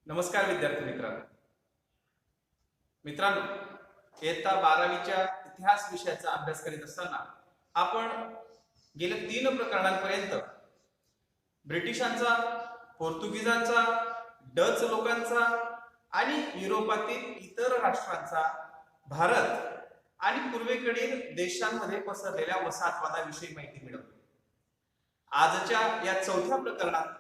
नमस्कार विद्यार्थी मित्रांनो, इयत्ता 12वीच्या इतिहास विषयाचा अभ्यास करीत असताना आपण गेल्या 3 प्रकरणांपर्यंत ब्रिटिशांचा, पोर्तुगीजांचा, डच लोकांचा आणि युरोपातील इतर राष्ट्रांचा भारत आणि पूर्वेकडील देशांमध्ये पसरलेल्या वसाहतवादाविषयी माहिती मिळवली. आजच्या या चौथ्या प्रकरणात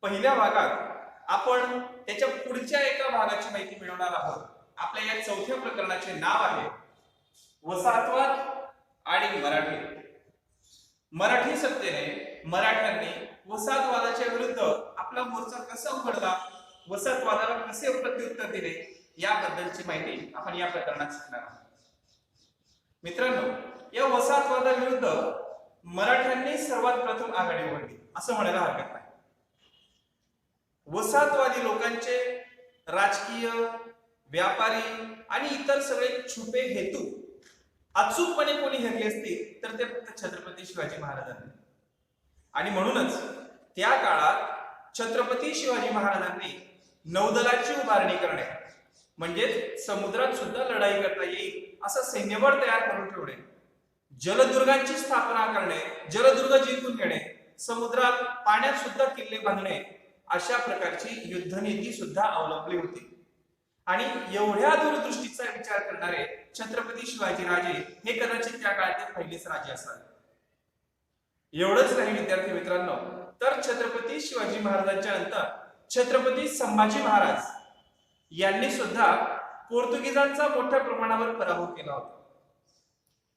पहिल्या भागात आपण त्याच्या पुढच्या एका भागाची माहिती मिळवणार आहोत. आपल्या या चौथ्या प्रकरणाचे नाव आहे वसाहतवाद आणि मराठी. मराठी सत्तेने मराठ्यांनी वसाहतवादाच्या विरुद्ध आपला मोर्चा कसा उघडला, वसाहतवादाला कसे प्रत्युत्तर दिले, याबद्दलची माहिती आपण या प्रकरणात शिकणार आहोत. मित्रांनो, या वसाहतवादाविरुद्ध मराठ्यांनी सर्वात प्रथम आघाडी उघडली असं म्हणायला हरकत नाही. वसाहतवादी लोकांचे राजकीय, व्यापारी आणि इतर सगळे छुपे हेतू अचूकपणे कोणी हेरले असतील तर ते फक्त छत्रपती शिवाजी महाराजांनी. आणि म्हणूनच त्या काळात छत्रपती शिवाजी महाराजांनी नौदलाची उभारणी करणे म्हणजे समुद्रात सुद्धा लढाई करता येईल असं सैन्यबळ तयार करून ठेवणे, जलदुर्गांची स्थापना करणे, जलदुर्ग जिंकून घेणे, समुद्रात पाण्यात सुद्धा किल्ले बांधणे, अशा प्रकारची युद्धनीती सुद्धा अवलंबली होती. आणि एवढ्या दूरदृष्टीचा विचार करणारे छत्रपती शिवाजी राजे हे कदाचित त्या काळातील पहिलेच राजे असावे. एवढंच नाही विद्यार्थी मित्रांनो, तर छत्रपती शिवाजी महाराजांच्या नंतर छत्रपती संभाजी महाराज यांनी सुद्धा पोर्तुगीजांचा मोठ्या प्रमाणावर पराभव केला होता.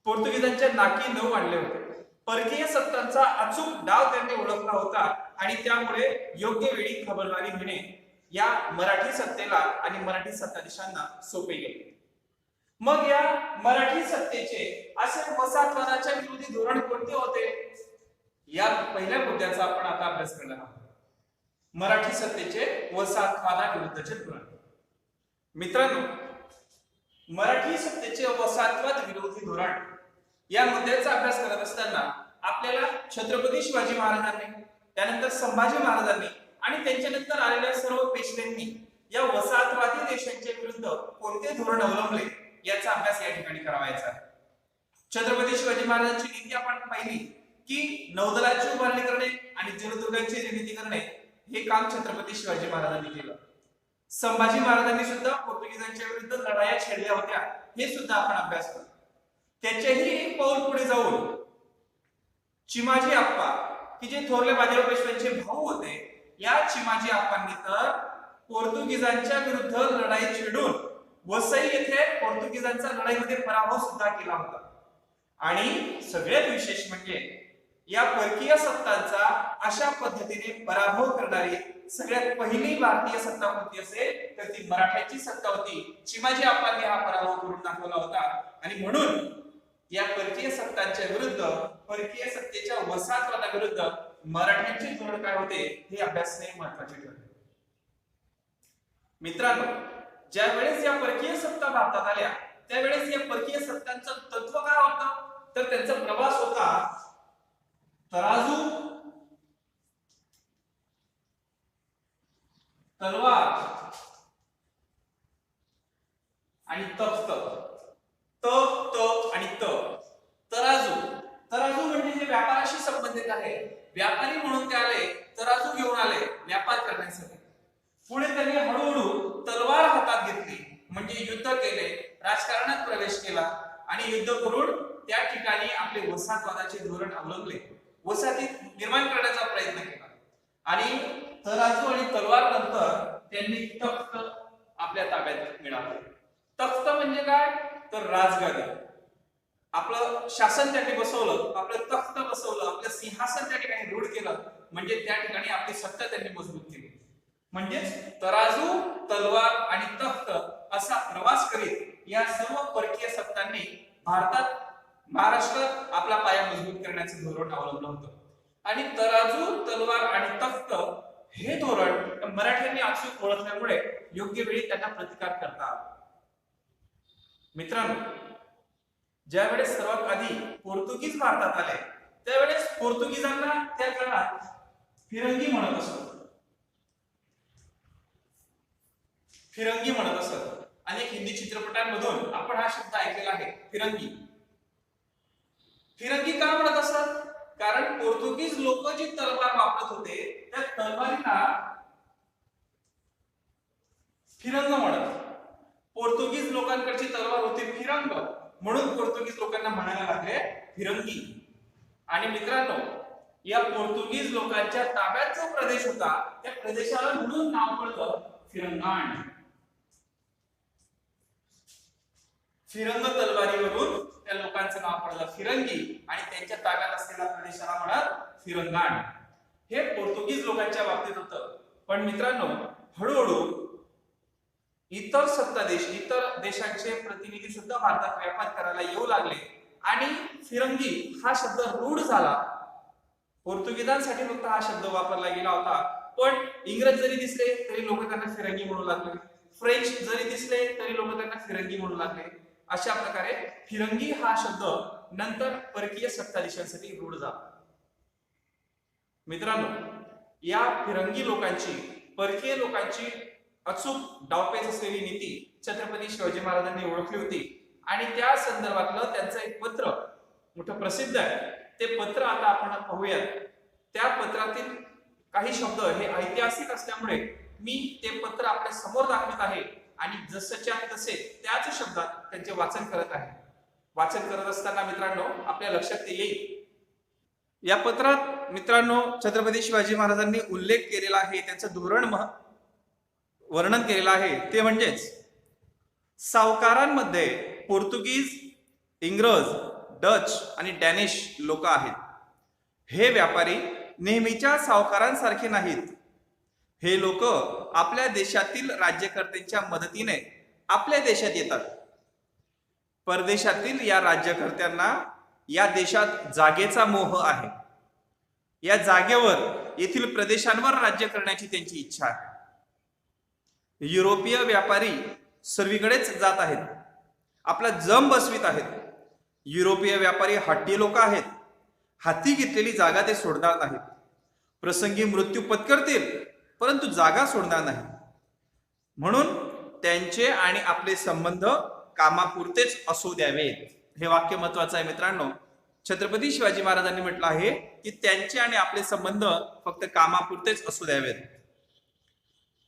पोर्तुगीजांच्या नाकी नऊ आणले होते. परकीय सत्तांचा अचूक डाव त्यांनी ओळखला होता आणि त्यामुळे योग्य वेळी खबरदारी घेणे या मराठी सत्तेला आणि मराठी सत्ताधीशांना सोपे गेले. मग या मराठी सत्तेचे असे वसाहतवादाच्या विरोधी धोरण कोणते होते, या पहिल्या मुद्द्याचा आपण आता अभ्यास करणार आहोत. मराठी सत्तेचे वसाहतवादाविरुद्धचे धोरण. मित्रांनो, मराठी सत्तेचे वसाहतवाद विरोधी धोरण या मुद्द्याचा अभ्यास करत असताना आपल्याला छत्रपती शिवाजी महाराजांनी, त्यानंतर संभाजी महाराजांनी आणि त्यांच्यानंतर आलेल्या सर्व पेशव्यांनी या वसाहतवादी देशांच्या विरुद्ध कोणते धोरण अवलंबले याचा अभ्यास या ठिकाणी करावायचा आहे. छत्रपती शिवाजी महाराजांची नीती आपण पाहिली की नौदलाची उभारणी करणे आणि जलदुर्गांची निर्मिती करणे हे काम छत्रपती शिवाजी महाराजांनी केलं. संभाजी महाराजांनी सुद्धा पोर्तुगीजांच्या विरुद्ध लढाया छेडल्या होत्या, हे सुद्धा आपण अभ्यास करू. त्याच्याही एक पाऊल पुढे जाऊन चिमाजी आप्पा की जे थोरले बाजीराव पेशव्यांचे भाऊ होते, या चिमाजी आप्पांनी तर पोर्तुगीजांच्या विरुद्ध लढाई छेडून वसई येथे पोर्तुगीजांचा लढाईमध्ये पराभव सुद्धा केला होता. आणि सगळ्यात विशेष म्हणजे या परकीय सत्तांचा अशा पद्धतीने पराभव करणारी सगळ्यात पहिली भारतीय सत्ता कोणती असेल तर ती मराठ्याची सत्ता होती. चिमाजी आप्पांनी हा पराभव करून दाखवला होता. आणि म्हणून या परकीय सत्तांच्या विरुद्ध, परकीय सत्तेच्या वसाहतवादाविरुद्ध मराठ्यांचे धोरण काय होते हे अभ्यासणे महत्त्वाचे ठरले. मित्रांनो, ज्या वेळेस या परकीय सत्ता भारतात आल्या त्यावेळेस या परकीय सत्तांचं तत्व काय होतं तर त्यांचा प्रवास होता तराजू, तलवार आणि तख्त. आणि तराजू. तराजू म्हणजे जे व्यापाराशी संबंधित आहे, व्यापारी म्हणून ते आले, तराजू घेऊन आले व्यापार करण्यासाठी. पुढे त्यांनी हळूहळू तलवार हातात घेतली म्हणजे युद्ध केले, राजकारणात प्रवेश केला आणि युद्ध करून त्या ठिकाणी आपले वसाहतवादाचे धोरण अवलंबले, वसाहती निर्माण करण्याचा प्रयत्न केला. आणि तराजू आणि तलवार नंतर त्यांनी तख्त आपल्या ताब्यात मिळाले. तख्त म्हणजे काय तर राजगादी. आपलं शासन त्या ठिकाणी बसवलं, आपलं तख्त बसवलं, आपलं सिंहासन त्या ठिकाणी रूढ केलं म्हणजे त्या ठिकाणी आपली सत्ता त्यांनी मजबूत केली. म्हणजेच तराजू, तलवार आणि तख्त असा प्रवास करीत या सर्व परकीय सत्तांनी भारतात, महाराष्ट्रात आपला पाया मजबूत करण्याचे धोरण अवलंबलं होतं. आणि तराजू, तलवार आणि तख्त हे धोरण मराठ्यांनी अचूक ओळखल्यामुळे योग्य वेळी त्यांना प्रतिकार करता आला. मित्रांनो, ज्यावेळेस सर्वात आधी पोर्तुगीज भारतात आले त्यावेळेस पोर्तुगीजांना त्या काळात फिरंगी म्हणत असत. फिरंगी म्हणत असत. अनेक हिंदी चित्रपटांमधून आपण हा शब्द ऐकलेला आहे, फिरंगी. फिरंगी का म्हणत असत? कारण पोर्तुगीज लोक जी तलवार वापरत होते त्या तलवारीला फिरंग म्हणत. पोर्तुगीज लोकांकडची तलवार होती फिरंग, म्हणून पोर्तुगीज लोकांना म्हणायला लागले फिरंगी. आणि मित्रांनो, या पोर्तुगीज लोकांच्या ताब्यात जो प्रदेश होता त्या प्रदेशाला म्हणून नाव पडलं फिरंगाण. फिरंग तलवारीवरून त्या लोकांचं नाव पडलं फिरंगी आणि त्यांच्या ताब्यात असलेल्या प्रदेशाला म्हणत फिरंगाण. हे पोर्तुगीज लोकांच्या बाबतीत होतं. पण मित्रांनो, हळूहळू इतर सत्ता देश, इतर देशांचे प्रतिनिधी सुद्धा भारतात व्यापार करायला येऊ लागले आणि फिरंगी हा शब्द रूढ झाला. पोर्तुगीजांसाठी फक्त हा शब्द वापरला गेला होता, पण इंग्रज जरी दिसले तरी लोक त्यांना फिरंगी म्हणू लागले, फ्रेंच जरी दिसले तरी लोक त्यांना फिरंगी म्हणू लागले. अशा प्रकारे फिरंगी हा शब्द नंतर परकीय सत्ताधीशांसाठी रूढ झाला. मित्रांनो, या फिरंगी लोकांची, परकीय लोकांची अचूक डावपेच असलेली नीती छत्रपती शिवाजी महाराजांनी ओळखली होती आणि त्या संदर्भातलं त्यांचं एक पत्र मोठं प्रसिद्ध आहे. ते पत्र आता आपण पाहूयात. त्या पत्रातील काही शब्द हे ऐतिहासिक असल्यामुळे मी ते पत्र आपल्या समोर दाखवत आहे आणि जसच्या तसे त्याच शब्दात त्यांचे वाचन करत आहे. वाचन करत असताना मित्रांनो आपल्या लक्षात ते येईल. या पत्रात मित्रांनो छत्रपती शिवाजी महाराजांनी उल्लेख केलेला आहे, त्यांचं धोरण वर्णन केलेलं आहे, ते म्हणजेच सावकारांमध्ये पोर्तुगीज, इंग्रज, डच आणि डॅनिश लोक आहेत. हे व्यापारी नेहमीच्या सावकारांसारखे नाहीत. हे लोक आपल्या देशातील राज्यकर्त्यांच्या मदतीने आपल्या देशात येतात. परदेशातील या राज्यकर्त्यांना या देशात जागेचा मोह आहे. या जागेवर येथील प्रदेशांवर राज्य करण्याची त्यांची इच्छा आहे. युरोपीय व्यापारी सर्वीकडेच जात आहेत, आपला जम बसवीत आहेत. युरोपीय व्यापारी हट्टी लोक आहेत. हाती घेतलेली जागा ते सोडणार नाहीत. प्रसंगी मृत्यू पत्करतील परंतु जागा सोडणार नाही. म्हणून त्यांचे आणि आपले संबंध कामापुरतेच असू द्यावेत. हे वाक्य महत्वाचं आहे मित्रांनो. छत्रपती शिवाजी महाराजांनी म्हटलं आहे की त्यांचे आणि आपले संबंध फक्त कामापुरतेच असू द्यावेत.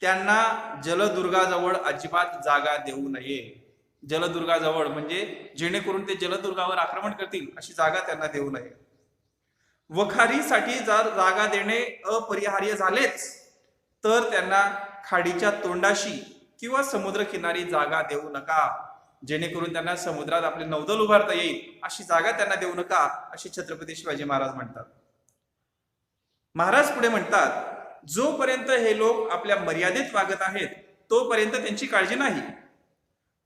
त्यांना जलदुर्गाजवळ अजिबात जागा देऊ नये. जलदुर्गाजवळ म्हणजे जेणेकरून ते जलदुर्गावर आक्रमण करतील अशी जागा त्यांना देऊ नये. वखारीसाठी जर जागा देणे अपरिहार्य झालेच तर त्यांना खाडीच्या तोंडाशी किंवा समुद्र किनारी जागा देऊ नका. जेणेकरून त्यांना समुद्रात आपले नौदल उभारता येईल अशी जागा त्यांना देऊ नका, अशी छत्रपती शिवाजी महाराज म्हणतात. महाराज पुढे म्हणतात, जोपर्यंत हे लोक आपल्या मर्यादेत वागत आहेत तोपर्यंत त्यांची काळजी नाही.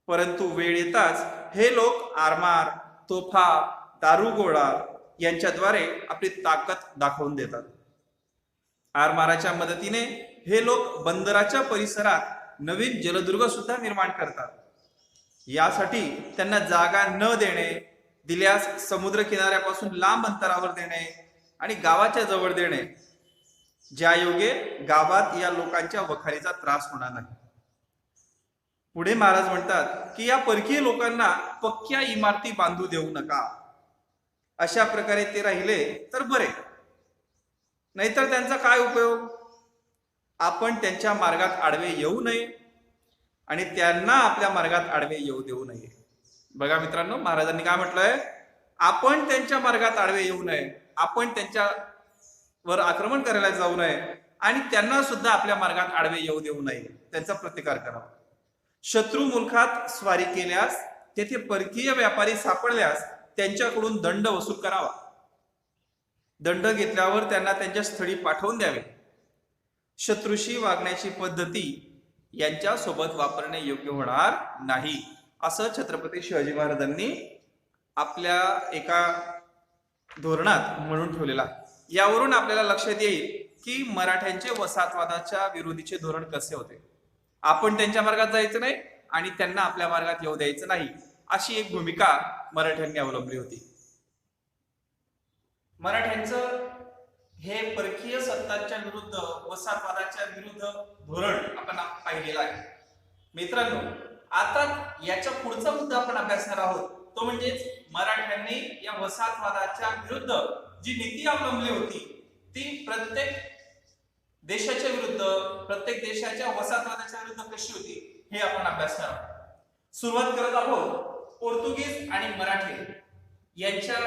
परंतु वेळ येताच हे लोक आरमार, तोफा, दारुगोळा यांच्याद्वारे आपली ताकद दाखवून देतात. आरमाराच्या मदतीने हे लोक बंदराच्या परिसरात नवीन जलदुर्ग सुद्धा निर्माण करतात. यासाठी त्यांना जागा न देणे, दिल्यास समुद्र किनाऱ्यापासून लांब अंतरावर देणे आणि गावाच्या जवळ देणे, ज्या योगे गावात या लोकांच्या वखारीचा त्रास होणार नाही. पुढे महाराज म्हणतात की या परकीय लोकांना पक्क्या इमारती बांधू देऊ नका. अशा प्रकारे ते राहिले तर बरे, नाहीतर त्यांचा काय उपयोग. आपण त्यांच्या मार्गात आडवे येऊ नये आणि त्यांना आपल्या मार्गात आडवे येऊ देऊ नये. बघा मित्रांनो, महाराजांनी काय म्हटलंय, आपण त्यांच्या मार्गात आडवे येऊ नये, आपण त्यांच्यावर आक्रमण करायला जाऊ नये आणि त्यांना सुद्धा आपल्या मार्गात आडवे येऊ देऊ नये, त्यांचा प्रतिकार करावा. शत्रू मुलखात स्वारी केल्यास, तेथे परकीय व्यापारी सापडल्यास त्यांच्याकडून दंड वसूल करावा. दंड घेतल्यावर त्यांना त्यांच्या स्थळी पाठवून द्यावे. शत्रूशी वागण्याची पद्धती यांच्या सोबत वापरणे योग्य होणार नाही, असं छत्रपती शिवाजी महाराजांनी आपल्या एका धोरणात म्हणून ठेवलेला. यावरून आपल्याला लक्षात येईल की मराठ्यांचे वसाहतवादाच्या विरोधीचे धोरण कसे होते. आपण त्यांच्या मार्गात जायचं नाही आणि त्यांना आपल्या मार्गात येऊ द्यायचं नाही, अशी एक भूमिका मराठ्यांनी अवलंबली होती. मराठ्यांचं हे परकीय सत्तांच्या विरुद्ध, वसाहतवादाच्या विरुद्ध धोरण आपण पाहिलेलं आहे. मित्रांनो, आता याच्या पुढचा मुद्दा आपण अभ्यासणार आहोत तो म्हणजेच मराठ्यांनी या वसाहतवादाच्या विरुद्ध जी नीती अवलंबली होती ती प्रत्येक देशाच्या वसाहतवादाच्या विरुद्ध कशी होती हे आपण अभ्यासणार आहोत। सुरुवात करत आहोत पोर्तुगीज आणि मराठे यांच्या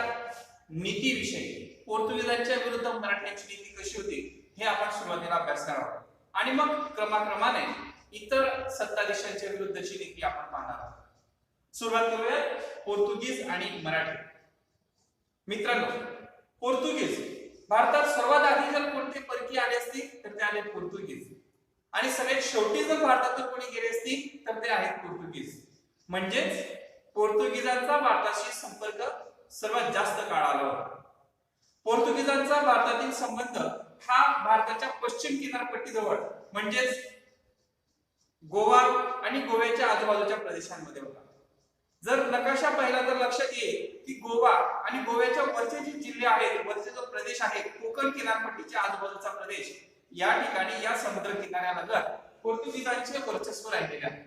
नीतीविषयी। पोर्तुगीजांच्या विरुद्ध मराठ्यांची नीती कशी होती हे आपण सुरुवातीला अभ्यासणार आहोत आणि मग क्रमाक्रमाने इतर सत्ताधीशांच्या विरुद्धची नीती आपण पाहणार आहोत। सुरुवात करूया पोर्तुगीज आणि मराठे। मित्रांनो, पोर्तुगीज भारतात सर्वात आधी जर कोणते परकीय आले असतील तर ते आले पोर्तुगीज आणि सगळ्यात शेवटी जर भारतातून कोणी गेले असतील तर ते आहेत पोर्तुगीज। म्हणजेच पोर्तुगीजांचा भारताशी संपर्क सर्वात जास्त काळ आला होता। पोर्तुगीजांचा भारतातील संबंध हा भारताच्या पश्चिम किनारपट्टीजवळ म्हणजेच गोवा आणि गोव्याच्या आजूबाजूच्या प्रदेशांमध्ये होता। जर नकाशा पाहिला तर लक्षात येईल की गोवा आणि गोव्याच्या वरचे जे जिल्हे आहेत, वरचे जो प्रदेश आहे कोकण किनारपट्टीच्या आजूबाजूचा प्रदेश, या ठिकाणी या समुद्र किनाऱ्यालगत पोर्तुगीजांचे वर्चस्व राहिलेले आहे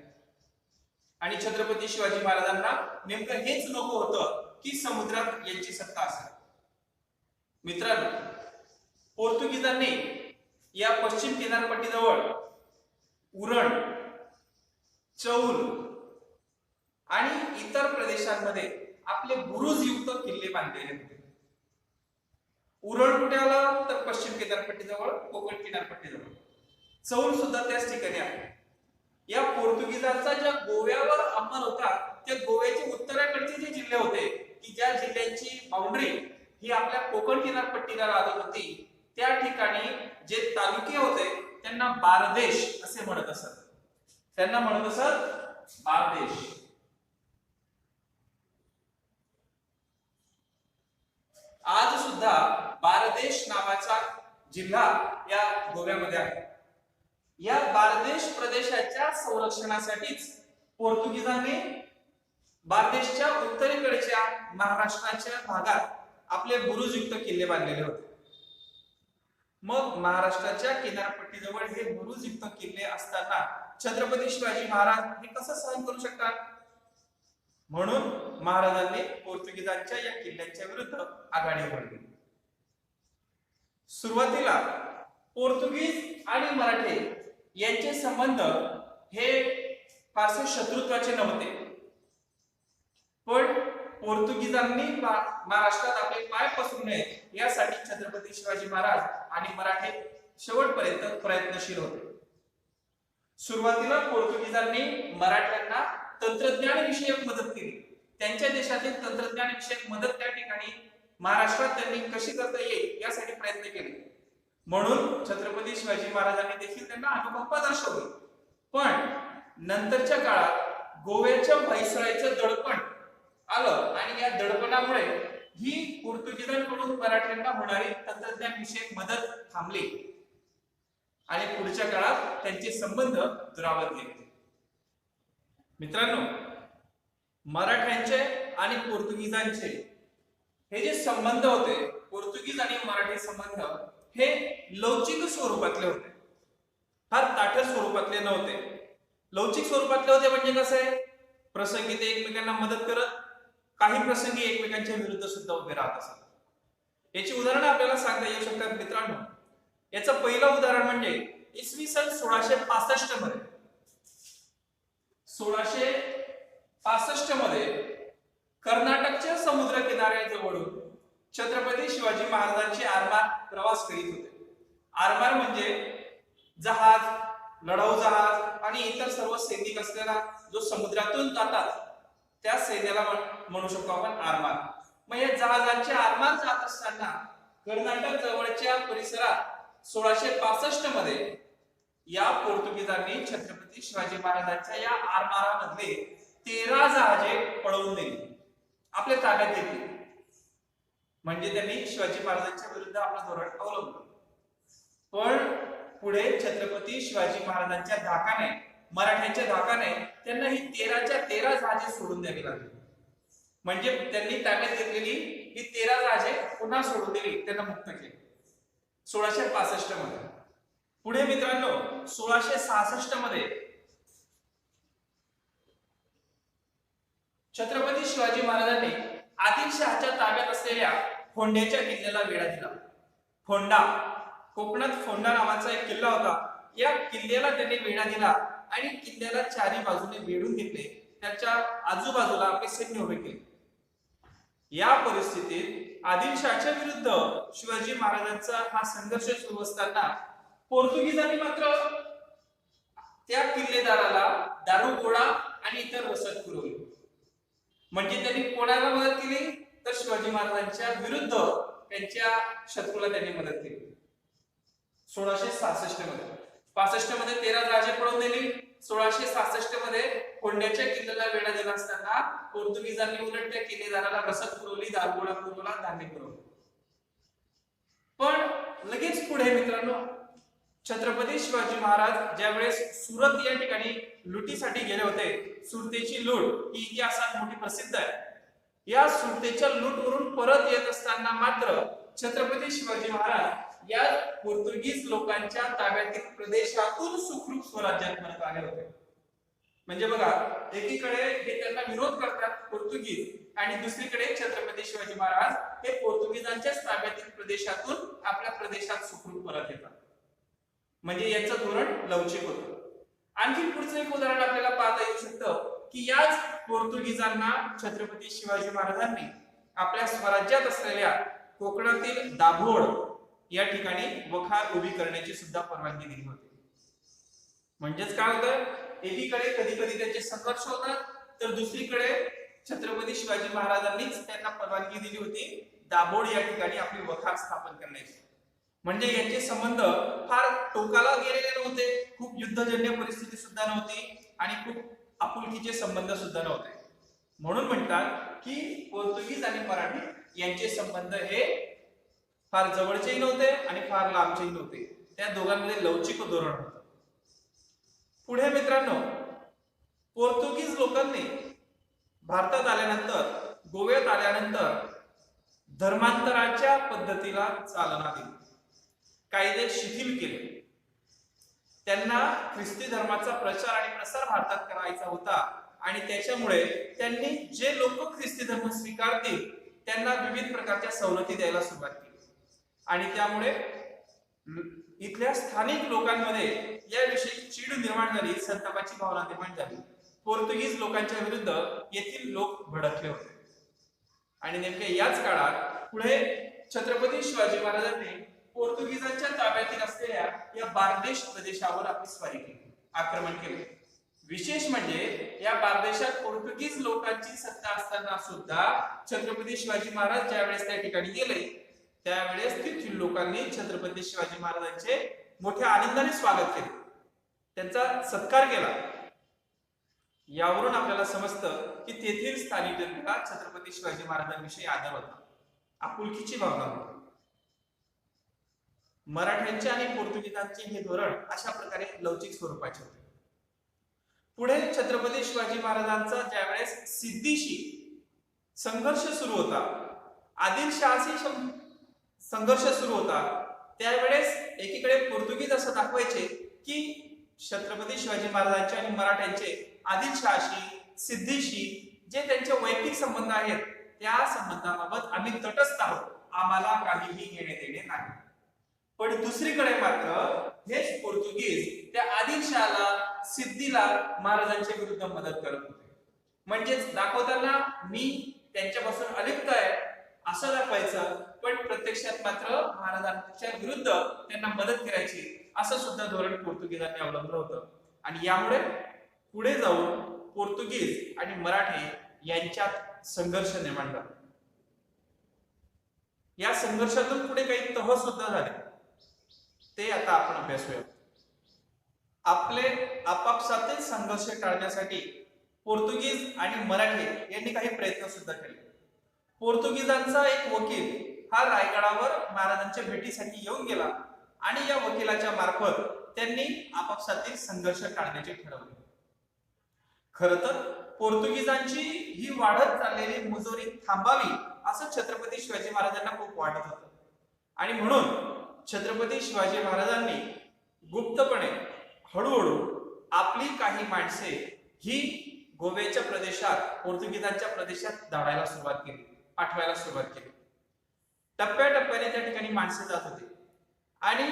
आणि छत्रपती शिवाजी महाराजांना नेमकं हेच नको होतं की समुद्रात यांची सत्ता असेल। मित्रांनो, पोर्तुगीजांनी या पश्चिम किनारपट्टीजवळ उरण, चौल आणि इतर प्रदेशांमध्ये आपले बुरुजयुक्त किल्ले बांधलेले होते। उरण कुठे आलं तर पश्चिम किनारपट्टीजवळ, कोकण किनारपट्टीजवळ। चौल सुद्धा त्याच ठिकाणी आहे। या पोर्तुगीजांचा ज्या गोव्यावर अंमल होता त्या गोव्याचे उत्तरेकडचे जे जिल्हे होते की ज्या जिल्ह्यांची बाउंड्री ही आपल्या कोकण किनारपट्टीला लागत होती, त्या ठिकाणी जे तालुके होते त्यांना बारदेश असे म्हणत असत। त्यांना म्हणत असत बारदेश। आज सुद्धा बारदेश नावाचा जिल्हा या गोव्यामध्ये आहे। या बारदेश प्रदेशाच्या संरक्षणासाठीच पोर्तुगीजांनी बारदेशच्या उत्तरेकडच्या महाराष्ट्राच्या भागात आपले बुरुजयुक्त किल्ले बांधलेले होते। मग महाराष्ट्राच्या किनारपट्टीजवळ हे बुरुजयुक्त किल्ले असताना छत्रपती शिवाजी महाराज हे कसं सहन करू शकतात? म्हणून महाराजांनी पोर्तुगीजांच्या या किल्ल्यांच्या विरुद्ध आघाडी उघडली। सुरुवातीला पोर्तुगीज आणि मराठे यांचे संबंध हे फारसे शत्रुत्वाचे नव्हते, पण पोर्तुगीजांनी महाराष्ट्रात आपले पाय पसरू नये यासाठी छत्रपती शिवाजी महाराज आणि मराठे शेवटपर्यंत प्रयत्नशील होते। सुरुवातीला पोर्तुगीजांनी मराठ्यांना तंत्रज्ञान विषयक मदत केली। त्यांच्या देशातील तंत्रज्ञान विषयक मदत त्या ठिकाणी महाराष्ट्रात त्यांनी कशी करता येईल यासाठी प्रयत्न केले। म्हणून छत्रपती शिवाजी महाराजांनी देखील त्यांना अनुकंपा दर्शवली। पण नंतरच्या काळात गोव्याच्या व्हाईसरायचं दडपण आलं आणि या दडपणामुळे ही पोर्तुगीजांकडून मराठ्यांना होणारी तंत्रज्ञान विषयक मदत थांबली आणि पुढच्या काळात त्यांचे संबंध दुरावत गेले। मित्रांनो, मराठ्यांचे आणि पोर्तुगीजांचे हे जे संबंध होते, पोर्तुगीज आणि मराठी संबंध हे लवचिक स्वरूपातले होते, फार ताठर स्वरूपातले नव्हते। लवचिक स्वरूपातले होते म्हणजे कसे? प्रसंगी ते एकमेकांना मदत करत, काही प्रसंगी एकमेकांच्या विरुद्ध सुद्धा उभे राहत असत। याची उदाहरणं आपल्याला सांगता येऊ शकतात। मित्रांनो, याचं पहिलं उदाहरण म्हणजे इसवी सन 1665 मध्ये 1665 मध्ये कर्नाटकच्या समुद्र किनाऱ्याजवळून छत्रपती शिवाजी महाराजांचे आरमार प्रवास करीत होते। आरमार म्हणजे जहाज, लढाऊ जहाज आणि इतर सर्व सैनिक असलेला जो समुद्रातून जातात त्या सैन्याला म्हणू शकतो आपण आरमार। मग या जहाजांचे आरमार जात असताना कर्नाटक जवळच्या परिसरात 1665 मध्ये या पोर्तुगीजांनी छत्रपती शिवाजी महाराजांच्या या आरमारामधले 13 जहाजे पळवून दिली, आपल्या ताब्यात घेतली। म्हणजे त्यांनी शिवाजी महाराजांच्या विरुद्ध आपलं धोरण अवलंबलं। पण पुढे छत्रपती शिवाजी महाराजांच्या धाकाने, मराठ्यांच्या धाकाने त्यांना ही 13च्या 13 जहाजे सोडून द्यावी लागली। म्हणजे त्यांनी ताब्यात घेतलेली ही 13 जहाजे पुन्हा सोडून दिली, त्यांना मुक्त केले 1665 मध्ये। पुढे मित्रांनो 1666 मध्ये छत्रपती शिवाजी महाराजांनी आदिलशहाच्या ताब्यात असलेल्या फोंड्याच्या किल्ल्याला वेढा दिला. फोंडा, कोकणात फोंडा नावाचा एक किल्ला होता. या किल्ल्याला त्यांनी वेढा दिला आणि किल्ल्याला चारी बाजूने वेढून घेतले. त्याच्या आजूबाजूला आपले सैन्य उभे केले. या परिस्थितीत आदिलशहाच्या विरुद्ध शिवाजी महाराजांचा हा संघर्ष सुरू असताना पोर्तुगीजांनी मात्र त्या किल्लेदाराला दारू गोळा आणि इतर रसद पुरवली. म्हणजे त्यांनी कोणाला मदत केली तर शिवाजी महाराजांच्या विरुद्ध त्यांच्या शत्रूला त्यांनी मदत केली. 1666 मध्ये 65 मध्ये 13 राजे पळून दिली. 1666 मध्ये फोंड्याच्या किल्ल्याला वेढा दिला असताना पोर्तुगीजांनी उलट त्या किल्लेदाराला रसद पुरवली, दारुगोळा पुरवला, धान्य पुरवलं. पण लगेच पुढे मित्रांनो छत्रपती शिवाजी महाराज ज्यावेळेस सुरत या ठिकाणी लुटीसाठी गेले होते, सुरतेची लूट ही इतिहासात मोठी प्रसिद्ध आहे. या सुरतेच्या लूटवरून परत येत असताना मात्र छत्रपती शिवाजी महाराज या पोर्तुगीज लोकांच्या ताब्यातील प्रदेशातून सुखरूप स्वराज्यात परत आले होते. म्हणजे बघा, एकीकडे हे त्यांना विरोध करतात पोर्तुगीज आणि दुसरीकडे छत्रपती शिवाजी महाराज हे पोर्तुगीजांच्याच ताब्यातील प्रदेशातून आपल्या प्रदेशात सुखरूप परत येतात. म्हणजे याचं धोरण लवचिक होतं. आणखी पुढचं एक उदाहरण आपल्याला पाहता येऊ शकतं की याच पोर्तुगीजांना छत्रपती शिवाजी महाराजांनी आपल्या स्वराज्यात असलेल्या कोकणातील दाभोळ या ठिकाणी वखार उभी करण्याची सुद्धा परवानगी दिली होती. म्हणजेच काय होतं, एकीकडे कधी कधी त्यांचे संघर्ष होतात तर दुसरीकडे छत्रपती शिवाजी महाराजांनीच त्यांना परवानगी दिली होती दाभोळ या ठिकाणी आपली वखार स्थापन करण्याची. म्हणजे यांचे संबंध फार टोकाला गेलेले नव्हते, खूप युद्धजन्य परिस्थिती सुद्धा नव्हती आणि खूप आपुलकीचे संबंध सुद्धा नव्हते. म्हणून म्हणतात की पोर्तुगीज आणि मराठी यांचे संबंध हे फार जवळचेही नव्हते आणि फार लांबचेही नव्हते. त्या दोघांमध्ये लवचिक धोरण होतं. पुढे मित्रांनो, पोर्तुगीज लोकांनी भारतात आल्यानंतर, गोव्यात आल्यानंतर धर्मांतराच्या पद्धतीला चालना दिली, कायदे शिथिल केले. त्यांना ख्रिस्ती धर्माचा प्रचार आणि प्रसार भारतात करायचा होता आणि त्याच्यामुळे त्यांनी जे लोक ख्रिस्ती धर्म स्वीकारतील त्यांना विविध प्रकारच्या सवलती द्यायला सुरुवात केली. आणि त्यामुळे इथल्या स्थानिक लोकांमध्ये याविषयी चीड निर्माण झाली, संतापाची भावना निर्माण झाली. पोर्तुगीज लोकांच्या विरुद्ध येथील लोक भडकले होते. आणि नेमक्या याच काळात पुढे छत्रपती शिवाजी महाराजांनी पोर्तुगीजांच्या ताब्यातील असलेल्या या बार्देश प्रदेशावर आपली स्वारी केली, आक्रमण केले. विशेष म्हणजे या बार्देशात पोर्तुगीज लोकांची सत्ता असताना सुद्धा छत्रपती शिवाजी महाराज ज्यावेळेस त्या ठिकाणी गेले त्यावेळेस तेथील लोकांनी छत्रपती शिवाजी महाराजांचे मोठ्या आनंदाने स्वागत केले, त्यांचा सत्कार केला. यावरून आपल्याला समजतं की तेथील स्थानिक जनतेला छत्रपती शिवाजी महाराजांविषयी आदर होता, आपुलकीची भावना होती. मराठ्यांचे आणि पोर्तुगीजांचे हे धोरण अशा प्रकारे लवचिक स्वरूपाचे होते. पुढे छत्रपती शिवाजी महाराजांचा ज्यावेळेस सिद्धीशी संघर्ष सुरू होता, आदिलशहाशी संघर्ष सुरू होता, त्यावेळेस एकीकडे पोर्तुगीज असं दाखवायचे की छत्रपती शिवाजी महाराजांचे आणि मराठ्यांचे आदिलशहाशी, सिद्धीशी जे त्यांचे वैयक्तिक संबंध आहेत त्या संबंधाबाबत आम्ही तटस्थ आहोत, आम्हाला काहीही घेणे देणे नाही. पण दुसरीकडे मात्र हेच पोर्तुगीज त्या आदिलशहाला, सिद्धीला महाराजांच्या विरुद्ध मदत करत होते. म्हणजेच दाखवताना मी त्यांच्यापासून अलिप्त आहे असं दाखवायचं, पण प्रत्यक्षात मात्र महाराजांच्या विरुद्ध त्यांना मदत करायची असं सुद्धा धोरण पोर्तुगीजांनी अवलंबलं होतं. आणि यामुळे पुढे जाऊन पोर्तुगीज आणि मराठी यांच्यात संघर्ष निर्माण झाला. या संघर्षातून पुढे काही तह सुद्धा झाले, ते आता आपण अभ्यासूया. आपले आपापसातील संघर्ष टाळण्यासाठी पोर्तुगीज आणि मराठी यांनी काही प्रयत्न सुद्धा केले. पोर्तुगीजांचा एक वकील हा रायगडावर महाराजांच्या भेटीसाठी येऊन गेला आणि या वकिलाच्या मार्फत त्यांनी आपापसातील संघर्ष टाळण्याचे ठरवले. खर तर पोर्तुगीजांची ही वाढत चाललेली मुजोरी थांबावी असं छत्रपती शिवाजी महाराजांना खूप वाटत होतं. आणि म्हणून छत्रपती शिवाजी महाराजांनी गुप्तपणे हळूहळू आपली काही माणसे ही गोव्याच्या प्रदेशात, पोर्तुगीजांच्या प्रदेशात धाडायला सुरुवात केली, पाठवायला सुरुवात केली. टप्प्याटप्प्याने त्या ठिकाणी माणसं जात होती आणि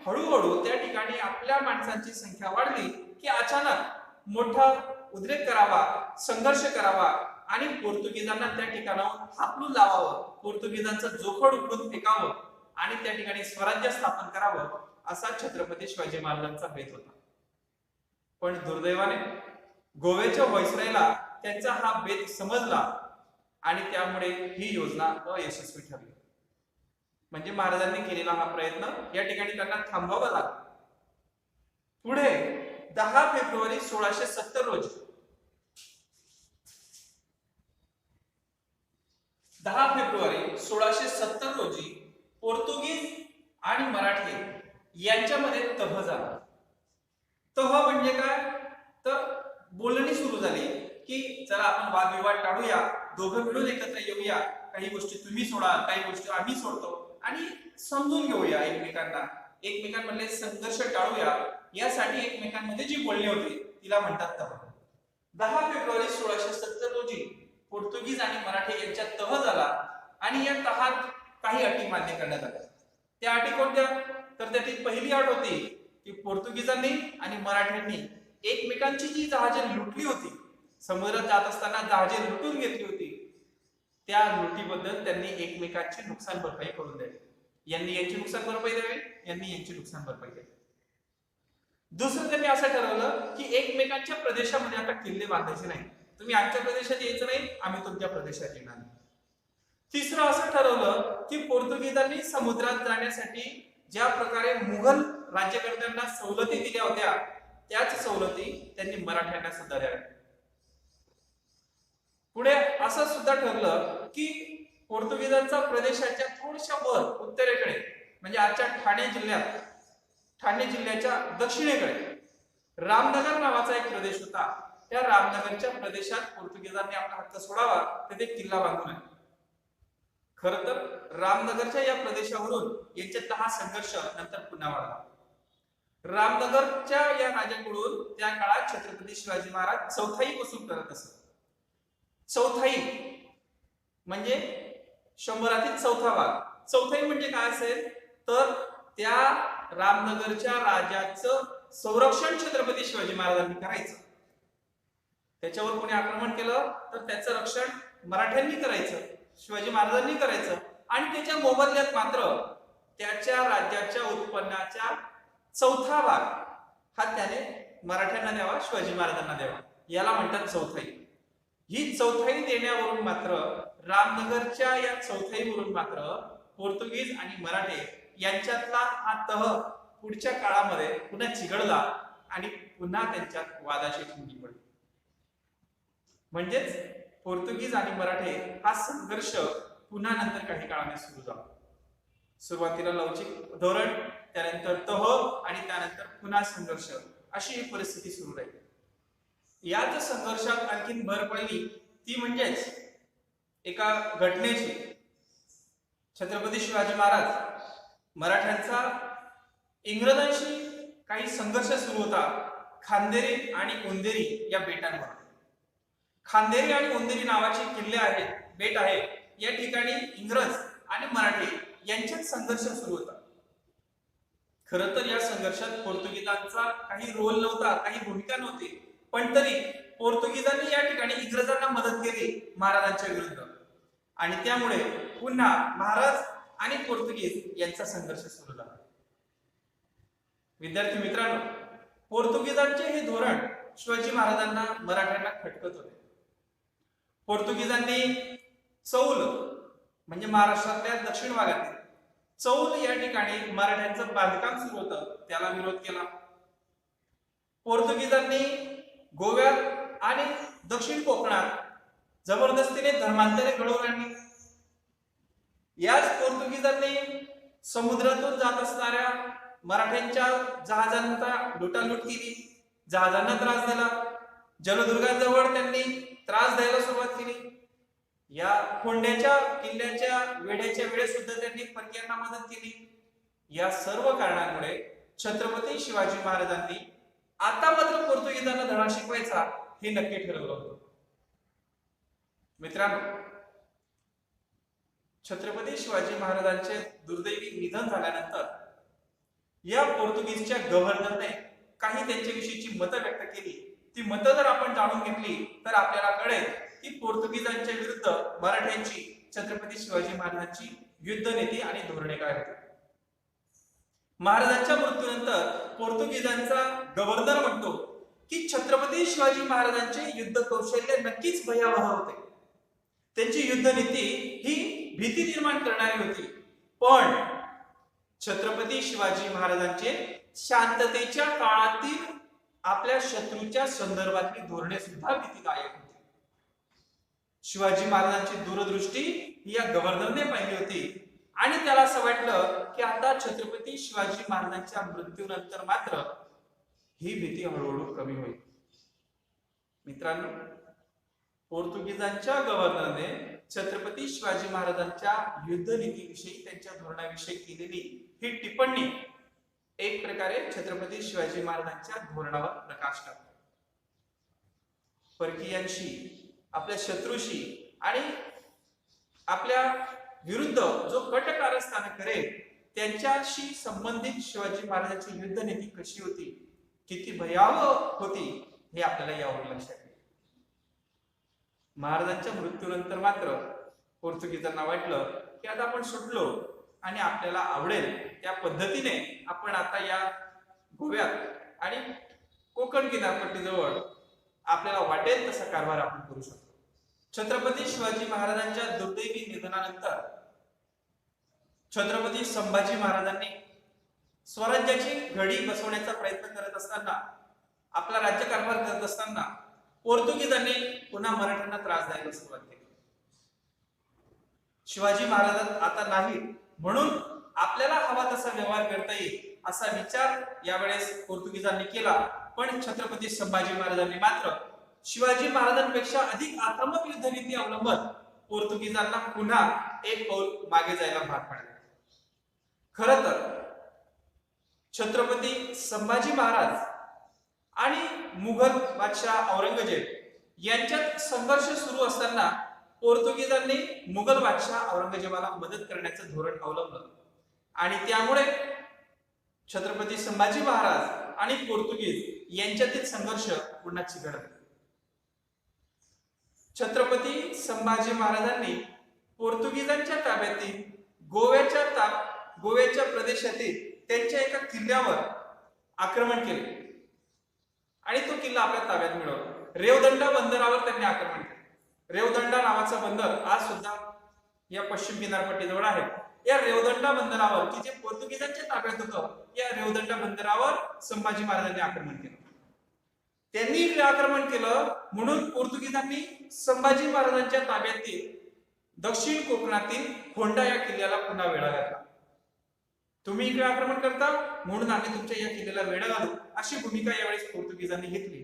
हळूहळू त्या ठिकाणी आपल्या माणसांची संख्या वाढली की अचानक मोठा उद्रेक करावा, संघर्ष करावा आणि पोर्तुगीजांना त्या ठिकाणावर हाकलून लावावं, पोर्तुगीजांचं जोखड उकळून फेकावं आणि त्या ठिकाणी स्वराज्य स्थापन करावं, असा छत्रपती शिवाजी महाराजांचा बेत होता. पण दुर्दैवाने गोव्याच्या व्हाईसरॉयला त्यांचा हा बेत समजला आणि त्यामुळे ही योजना अयशस्वी ठरली. म्हणजे महाराजांनी केलेला हा प्रयत्न या ठिकाणी त्यांना थांबवावा लागला. पुढे 10 फेब्रुवारी 1670 रोजी 10 फेब्रुवारी 1670 रोजी पोर्तुगीज आणि मराठी यांच्यामध्ये तह झाला. तह म्हणजे काय, तर बोलणी सुरू झाली की चला आपण वादविवाद टाळूया, दोघं मिळून एकत्र येऊया, काही गोष्टी तुम्ही सोडा, काही गोष्टी आम्ही सोडतो आणि समजून घेऊया एकमेकांना, एकमेकांमधले संघर्ष टाळूया, यासाठी एकमेकांमध्ये जी बोलणी होती तिला म्हणतात तह. 10 फेब्रुवारी 1670 रोजी पोर्तुगीज आणि मराठी यांच्यात तह झाला आणि या तहात काही अटी मान्य करण्यात आल्या. त्या अटी कोणत्या, तर त्यातील पहिली अट होती की पोर्तुगीजांनी आणि मराठ्यांनी एकमेकांची जी जहाजे लुटली होती, समुद्रात जात असताना जहाजे लुटून घेतली होती, त्या लुटीबद्दल त्यांनी एकमेकांची नुकसान भरपाई करून द्यावी. यांनी यांची नुकसान भरपाई द्यावी, यांनी यांची नुकसान भरपाई द्यावी. दुसरं त्यांनी असं ठरवलं की एकमेकांच्या प्रदेशामध्ये आता किल्ले बांधायचे नाही, तुम्ही आमच्या प्रदेशात यायचं नाही, आम्ही तुमच्या प्रदेशात येणार नाही. तिसरं असं ठरवलं की पोर्तुगीजांनी समुद्रात जाण्यासाठी ज्या प्रकारे मुघल राज्यकर्त्यांना सवलती दिल्या होत्या, त्याच सवलती त्यांनी मराठ्यांना सुद्धा द्याव्या. पुढे असं सुद्धा ठरलं की पोर्तुगीजांचा प्रदेशाच्या थोड्याशा वर उत्तरेकडे, म्हणजे आजच्या ठाणे जिल्ह्याच्या दक्षिणेकडे रामनगर नावाचा एक प्रदेश होता. त्या रामनगरच्या प्रदेशात पोर्तुगीजांनी आपला हक्क सोडावा, तिथे किल्ला बांधू नये. खर तर रामनगरच्या या प्रदेशावरून यांच्यातला हा संघर्ष नंतर पुन्हा वाढला. रामनगरच्या या राजाकडून त्या काळात छत्रपती शिवाजी महाराज चौथाई वसूल करत असत. चौथाई म्हणजे 100 चौथा भाग. चौथाई म्हणजे काय असेल, तर त्या रामनगरच्या राजाचं संरक्षण छत्रपती शिवाजी महाराजांनी करायचं. त्याच्यावर कोणी आक्रमण केलं तर त्याचं रक्षण मराठ्यांनी करायचं, शिवाजी महाराजांनी करायचं आणि त्याच्या मोबदल्यात मात्र त्याच्या राज्याच्या उत्पन्नाच्या चौथा भाग हा त्याने मराठ्यांना द्यावा, शिवाजी महाराजांना द्यावा. याला म्हणतात चौथाई. ही चौथाई देण्यावरून मात्र, रामनगरच्या या चौथाईवरून मात्र पोर्तुगीज आणि मराठे यांच्यातला हा तह पुढच्या काळामध्ये पुन्हा चिघळला आणि पुन्हा त्यांच्यात वादाची ठिणगी पडली. म्हणजेच पोर्तुगीज आणि मराठे हा संघर्ष पुन्हा नंतर काही काळाने सुरू झाला. सुरुवातीला लवचिक धोरण, त्यानंतर तह आणि त्यानंतर पुन्हा संघर्ष, अशी ही परिस्थिती सुरू राहिली. याच संघर्षात आणखीन भर पडली ती म्हणजेच एका घटनेची. छत्रपती शिवाजी महाराज मराठ्यांचा इंग्रजांशी काही संघर्ष सुरू होता खांदेरी आणि उंदेरी या बेटांवर. खांदेरी आणि उंदेरी नावाचे किल्ले आहेत, बेट आहे. या ठिकाणी इंग्रज आणि मराठी यांच्यात संघर्ष सुरू होता. खरं तर या संघर्षात पोर्तुगीजांचा काही रोल नव्हता, काही भूमिका नव्हती, पण तरी पोर्तुगीजांनी या ठिकाणी इंग्रजांना मदत केली महाराजांच्या विरुद्ध आणि त्यामुळे पुन्हा महाराज आणि पोर्तुगीज यांचा संघर्ष सुरू झाला. विद्यार्थी मित्रांनो, पोर्तुगीजांचे हे धोरण शिवाजी महाराजांना मराठ्यांना खटकत होते. पोर्तुगीजांनी चौल म्हणजे महाराष्ट्रातल्या दक्षिण भागातील चौल या ठिकाणी मराठ्यांचं बांधकाम सुरू होतं, त्याला विरोध केला. पोर्तुगीजांनी गोव्यात आणि दक्षिण कोकणात जबरदस्तीने धर्मांतरे घडवून आणली. याच पोर्तुगीजांनी समुद्रातून जात असणाऱ्या मराठ्यांच्या जहाजांचा लुटालूट केली, जहाजांना त्रास दिला. जलदुर्गांजवळ त्यांनी त्रास द्यायला सुरुवात केली. या कोंड्याच्या किल्ल्याच्या वेढ्याच्या वेळेस सुद्धा त्यांनी परकीयांना मदत केली. या सर्व कारणांमुळे छत्रपती शिवाजी महाराजांनी आता मात्र पोर्तुगीजांना धडा शिकवायचा हे नक्की ठरवलं होतं. मित्रांनो, छत्रपती शिवाजी महाराजांचे दुर्दैवी निधन झाल्यानंतर या पोर्तुगीजच्या गव्हर्नरने काही त्यांच्याविषयीची मतं व्यक्त केली. ती मतं जर आपण जाणून घेतली तर आपल्याला कळेल की पोर्तुगीजांच्या विरुद्ध मराठ्यांची छत्रपती शिवाजी महाराजांची युद्ध नीती आणि धोरणे काय होती. महाराजांच्या मृत्यूनंतर पोर्तुगीजांचा गव्हर्नर म्हणतो की छत्रपती शिवाजी महाराजांचे युद्ध कौशल्य नक्कीच भयावह होते. त्यांची युद्ध नीती ही भीती निर्माण करणारी होती, पण छत्रपती शिवाजी महाराजांचे शांततेच्या काळातील आपल्या शत्रूच्या संदर्भातली धोरणे सुद्धा भीतीदायक होती. शिवाजी महाराजांची दूरदृष्टी ही या गव्हर्नरने पाहिली होती आणि त्याला असं वाटलं की आता छत्रपती शिवाजी महाराजांच्या मृत्यूनंतर मात्र ही भीती हळूहळू कमी होईल. मित्रांनो, पोर्तुगीजांच्या गव्हर्नरने छत्रपती शिवाजी महाराजांच्या युद्ध नीतीविषयी त्यांच्या धोरणाविषयी केलेली ही टिप्पणी एक प्रकारे छत्रपती शिवाजी महाराजांच्या धोरणावर प्रकाश टाकतो. परकीयांशी, आपल्या शत्रूशी आणि आपल्या विरुद्ध जो कट कारस्थान करेल त्यांच्याशी संबंधित शिवाजी महाराजांची युद्ध नीती कशी होती, किती भयावह होती, हे आपल्याला यावर लक्षात येईल. महाराजांच्या मृत्यूनंतर मात्र पोर्तुगीजांना वाटलं की आता आपण सुटलो आणि आपल्याला आवडेल त्या पद्धतीने आपण आता या गोव्यात आणि कोकण किनारपट्टीजवळ आपल्याला वाटेल तसा कारभार आपण करू शकतो. छत्रपती शिवाजी महाराजांच्या दुर्दैवी निधनानंतर छत्रपती संभाजी महाराजांनी स्वराज्याची घडी बसवण्याचा प्रयत्न करत असताना, आपला राज्यकारभार करत असताना पोर्तुगीजांनी पुन्हा मराठ्यांना त्रास द्यायला सुरुवात केली. शिवाजी महाराज आता नाही म्हणून आपल्याला हवा तसा व्यवहार करता येईल असा विचार यावेळेस पोर्तुगीजांनी केला. पण छत्रपती संभाजी महाराजांनी मात्र शिवाजी महाराजांपेक्षा अधिक आक्रमक युद्धनीती अवलंबत पोर्तुगीजांना पुन्हा एक पाऊल मागे जायला भाग पाडले. खरं तर छत्रपती संभाजी महाराज आणि मुघल बादशाह औरंगजेब यांच्यात संघर्ष सुरू असताना पोर्तुगीजांनी मुघल बादशाह औरंगजेबाला मदत करण्याचं धोरण अवलंबलं आणि त्यामुळे छत्रपती संभाजी महाराज आणि पोर्तुगीज यांच्यातील संघर्ष पुन्हा चिघळला. छत्रपती संभाजी महाराजांनी पोर्तुगीजांच्या ताब्यातील गोव्याच्या प्रदेशातील त्यांच्या एका किल्ल्यावर आक्रमण केले आणि तो किल्ला आपल्या ताब्यात मिळवला. रेवदंडा बंदरावर त्यांनी आक्रमण केले. रेवदंडा नावाचा बंदर आज सुद्धा या पश्चिम किनारपट्टीजवळ आहे. या रेवदंडा बंदरावर की जे पोर्तुगीजांच्या ताब्यात होतं, या रेवदंडा बंदरावर संभाजी महाराजांनी आक्रमण केलं. त्यांनी इकडे आक्रमण केलं म्हणून पोर्तुगीजांनी संभाजी महाराजांच्या ताब्यातील दक्षिण कोकणातील होंडा या किल्ल्याला पुन्हा वेढा घातला. तुम्ही इकडे आक्रमण करता म्हणून आम्ही तुमच्या या किल्ल्याला वेढा घालू, अशी भूमिका यावेळेस पोर्तुगीजांनी घेतली.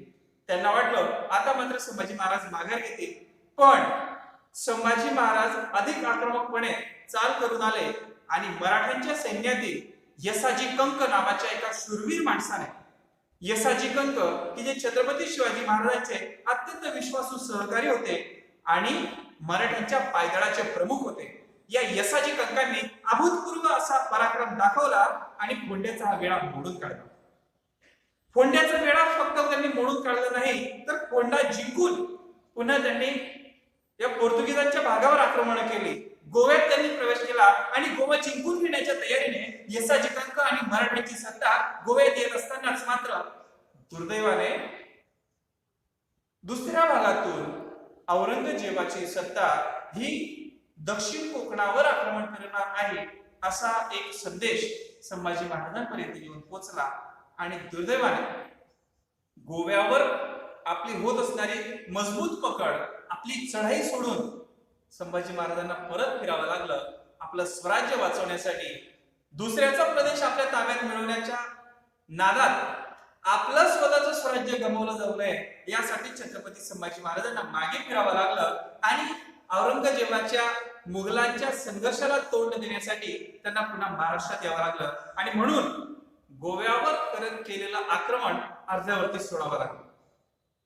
त्यांना वाटलं आता मात्र संभाजी महाराज माघार घेतील, पण संभाजी महाराज अधिक आक्रमकपणे चाल करून आले आणि मराठ्यांच्या सैन्यातील यसाजी कंक नावाच्या एका शूरवीर माणसाने, यसाजी कंक की जे छत्रपती शिवाजी महाराजांचे अत्यंत विश्वासू सहकारी होते आणि मराठ्यांच्या पायदळाचे प्रमुख होते, या यसाजी कंकांनी अभूतपूर्व असा पराक्रम दाखवला आणि फोंड्याचा हा वेढा मोडून काढला. फोंड्याचा वेढा फक्त त्यांनी मोडून काढला नाही तर फोंडा जिंकून पुन्हा त्यांनी या पोर्तुगीजांच्या भागावर आक्रमण केली. गोव्यात त्यांनी प्रवेश केला आणि गोवा जिंकून घेण्याच्या तयारीने यसाजी कंक आणि मराठ्यांची सत्ता गोव्यात येत असतानाच मात्र दुर्दैवाने दुसऱ्या भागातून औरंगजेबाची सत्ता ही दक्षिण कोकणावर आक्रमण करणार आहे असा एक संदेश संभाजी महाराजांपर्यंत येऊन पोहोचला आणि दुर्दैवाने गोव्यावर आपली होत असणारी मजबूत पकड, आपली चढाई सोडून संभाजी महाराजांना परत फिरावं लागलं. आपलं स्वराज्य वाचवण्यासाठी, दुसऱ्याचा प्रदेश आपल्या ताब्यात मिळवण्याच्या नादात आपलं स्वतःचं स्वराज्य गमावलं जाऊ नये यासाठी छत्रपती संभाजी महाराजांना मागे फिरावं लागलं आणि औरंगजेबाच्या मुघलांच्या संघर्षाला तोंड देण्यासाठी त्यांना पुन्हा महाराष्ट्रात यावं लागलं आणि म्हणून गोव्यावर केलेलं आक्रमण अर्ध्यावरती सोडावं लागलं.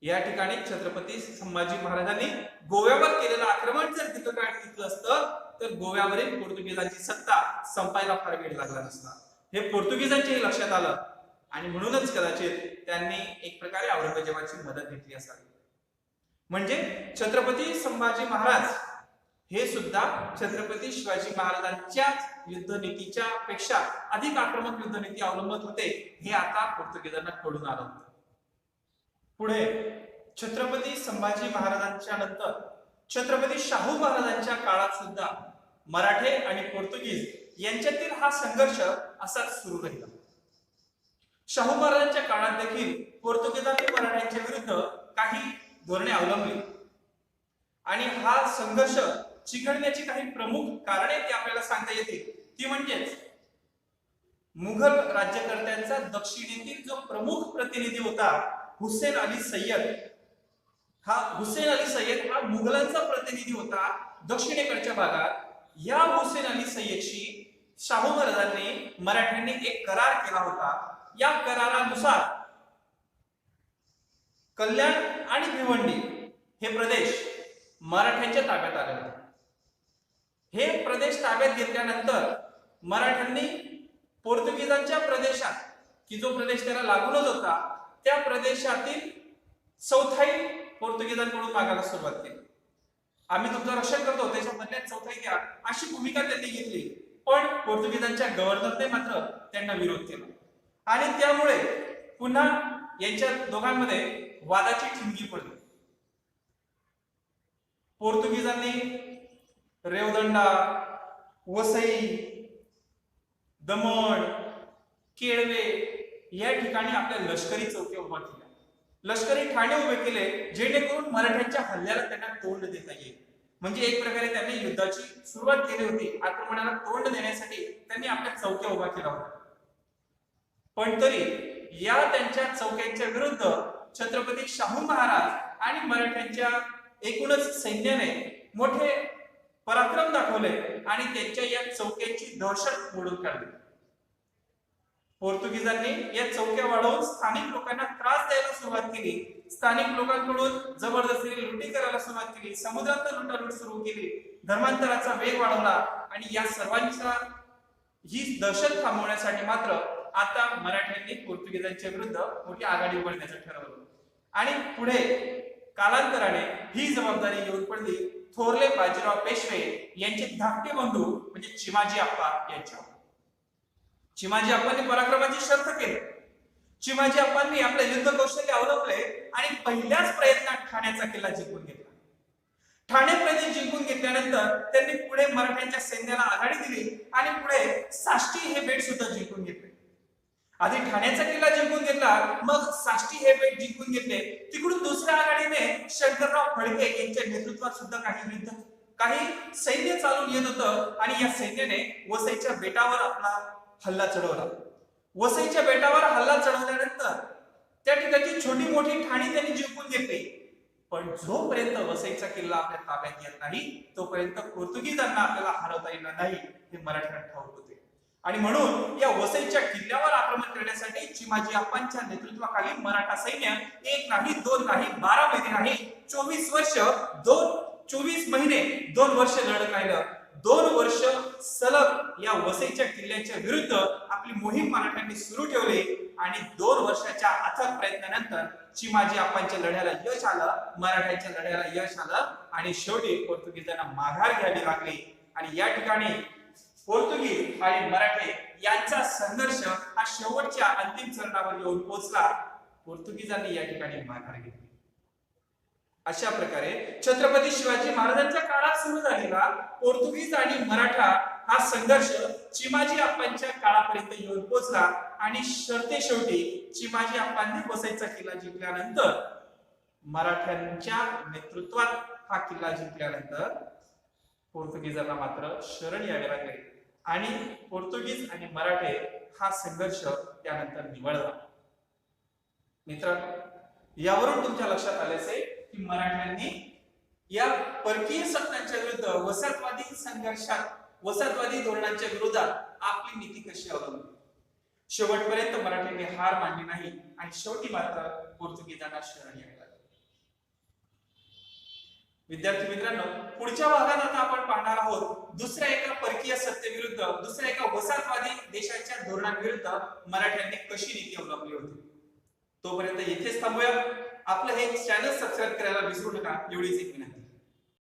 या ठिकाणी छत्रपती संभाजी महाराजांनी गोव्यावर केलेलं आक्रमण जर दीर्घकाळ टिकलं असतं तर गोव्यावरील पोर्तुगीजांची सत्ता संपायला फार वेळ लागला नसता. हे पोर्तुगीजांच्याही लक्षात आलं आणि म्हणूनच कदाचित त्यांनी एक प्रकारे औरंगजेबाची मदत घेतली असावी. म्हणजे छत्रपती संभाजी महाराज हे सुद्धा छत्रपती शिवाजी महाराजांच्या युद्धनीतीच्या पेक्षा अधिक आक्रमक युद्धनीती अवलंबत होते हे आता पोर्तुगीजांना कळून आलं होतं. पुढे छत्रपती संभाजी महाराजांच्या नंतर छत्रपती शाहू महाराजांच्या काळात सुद्धा मराठे आणि पोर्तुगीज यांच्यातील हा संघर्ष असाच सुरू राहिला. शाहू महाराजांच्या काळात देखील पोर्तुगीजांनी मराठ्यांच्या विरुद्ध काही धोरणे अवलंबली आणि हा संघर्ष चिघळण्याची काही प्रमुख कारणे ती आपल्याला सांगता येतील. ती म्हणजेच मुघल राज्यकर्त्यांचा दक्षिणेतील जो प्रमुख प्रतिनिधी होता हुसेन अली सय्यद, हा मुघलांचा प्रतिनिधी होता दक्षिणेकडच्या भागात. या हुसेन अली सय्यदशी शाहू महाराजांनी मराठ्यांनी एक करार केला होता. या करारानुसार कल्याण आणि भिवंडी हे प्रदेश मराठ्यांच्या ताब्यात आले होते. हे प्रदेश ताब्यात घेतल्यानंतर मराठ्यांनी पोर्तुगीजांच्या प्रदेशात की जो प्रदेश त्याला लागूनच होता त्या प्रदेशातील चौथाई पोर्तुगीजांकडून मागायला सुरुवात केली. आम्ही तुमचं रक्षण करतो त्याच्या बदल्यात चौथाई द्या अशी भूमिका त्यांनी घेतली. पण पोर्तुगीजांच्या गव्हर्नरने मात्र त्यांना विरोध केला आणि त्यामुळे पुन्हा यांच्या दोघांमध्ये वादाची ठिणगी पडली. पोर्तुगीजांनी रेवदंडा, वसई, दमण, केळवे या ठिकाणी आपल्या लष्करी चौक्या उभा केल्या, लष्करी ठाणे उभे केले जेणेकरून मराठ्यांच्या हल्ल्याला त्यांना तोंड देता येईल. म्हणजे एक प्रकारे त्यांनी युद्धाची सुरुवात केली होती. आक्रमणाला तोंड देण्यासाठी त्यांनी आपल्या चौक्या उभा केला होता. पण तरी या त्यांच्या चौक्यांच्या विरुद्ध छत्रपती शाहू महाराज आणि मराठ्यांच्या एकूणच सैन्याने मोठे पराक्रम दाखवले आणि त्यांच्या या चौक्यांची दहशत मोडून काढली. पोर्तुगीजांनी या चौक्या वाढवून स्थानिक लोकांना त्रास द्यायला सुरुवात केली. स्थानिक लोकांकडून जबरदस्तीने लुटी करायला सुरुवात केली. समुद्रात लुटालूट सुरू केली. धर्मांतराचा वेग वाढवला आणि या सर्वांचा ही दहशत थांबवण्यासाठी मात्र आता मराठ्यांनी पोर्तुगीजांच्या विरुद्ध मोठी आघाडी उघडण्याचं ठरवलं आणि पुढे कालांतराने ही जबाबदारी येऊन पडली थोरले बाजीराव पेशवे यांचे धाकटे बंधू म्हणजे चिमाजी आप्पा यांच्यावर. चिमाजी आप्पांनी पराक्रमाची शर्थ केली. चिमाजी आप्पांनी आपले युद्ध कौशल्य अवलंबले आणि पहिल्याच प्रयत्नात ठाण्याचा किल्ला जिंकून घेतला. ठाणे प्रदेश जिंकून घेतल्यानंतर त्यांनी पुढे मराठ्यांच्या सैन्याला आघाडी दिली आणि पुढे साष्टी हे बेट सुद्धा जिंकून घेतले. आधी ठाण्याचा किल्ला जिंकून घेतला, मग साष्टी हे बेट जिंकून घेतले. तिकडून दुसऱ्या आघाडीने शंकरराव फडके यांच्या नेतृत्वात सुद्धा काही सैन्य चालून येत होतं आणि या सैन्याने वसईच्या बेटावर आपला हल्ला चढवला. वसईच्या बेटावर हल्ला चढवल्यानंतर त्या ठिकाणी छोटी मोठी ठाणी त्यांनी जिंकून घेतली. पण जोपर्यंत वसईचा किल्ला आपल्या ताब्यात येत नाही तोपर्यंत पोर्तुगीजांना आपल्याला हरवता येणार नाही हे मराठ्यांना ठाऊक होते आणि म्हणून या वसईच्या किल्ल्यावर आक्रमण करण्यासाठी चिमाजी आप्पांच्या नेतृत्वाखाली मराठा सैन्य एक नाही दोन नाही 12 महिने नाही 24 महिने 2 वर्ष लढत राहिलं. 2 वर्ष सलग या वसईच्या किल्ल्याच्या विरुद्ध आपली मोहीम मराठ्यांनी सुरू ठेवली आणि 2 वर्षाच्या अथक प्रयत्नानंतर चिमाजी आप्पांच्या लढ्याला यश आलं, मराठ्यांच्या लढ्याला यश आलं आणि शेवटी पोर्तुगीजांना माघार घ्यावी लागली आणि या ठिकाणी पोर्तुगीज आणि मराठे यांचा संघर्ष हा शेवटच्या अंतिम चरणावर येऊन पोहोचला. पोर्तुगीजांनी या ठिकाणी माघार घेतली. अशा प्रकारे छत्रपती शिवाजी महाराजांच्या काळात सुरू झालेला पोर्तुगीज आणि मराठा हा संघर्ष चिमाजी आप्पांच्या काळापर्यंत येऊन पोहोचला आणि शेवटी चिमाजी आप्पांनी वसईचा किल्ला जिंकल्यानंतर मराठ्यांच्या नेतृत्वात हा किल्ला जिंकल्यानंतर पोर्तुगीजांना मात्र शरण यावे लागले आणि पोर्तुगीज आणि मराठे हा संघर्ष त्यानंतर निवळला. मित्रांनो, यावरून तुमच्या लक्षात आले असेल की मराठ्यांनी या परकीय सत्तांच्या विरुद्ध वसाहतवादी धोरणांच्या विरोधात आपली नीती कशी अवलंबली. शेवटपर्यंत मराठ्यांनी हार मानली नाही आणि शेवटी मात्र पोर्तुगीजांना शरण यावे लागले. विद्यार्थी मित्रांनो, पुढच्या भागात आता आपण पाहणार आहोत दुसऱ्या एका परकीय सत्तेविरुद्ध, दुसऱ्या एका वसाहतवादी देशाच्या धोरणांविरुद्ध मराठ्यांनी कशी नीती अवलंबली होती. तोपर्यंत येथेच थांबूया. आपलं हे चॅनल सबस्क्राईब करायला विसरू नका, एवढीच एक विनंती.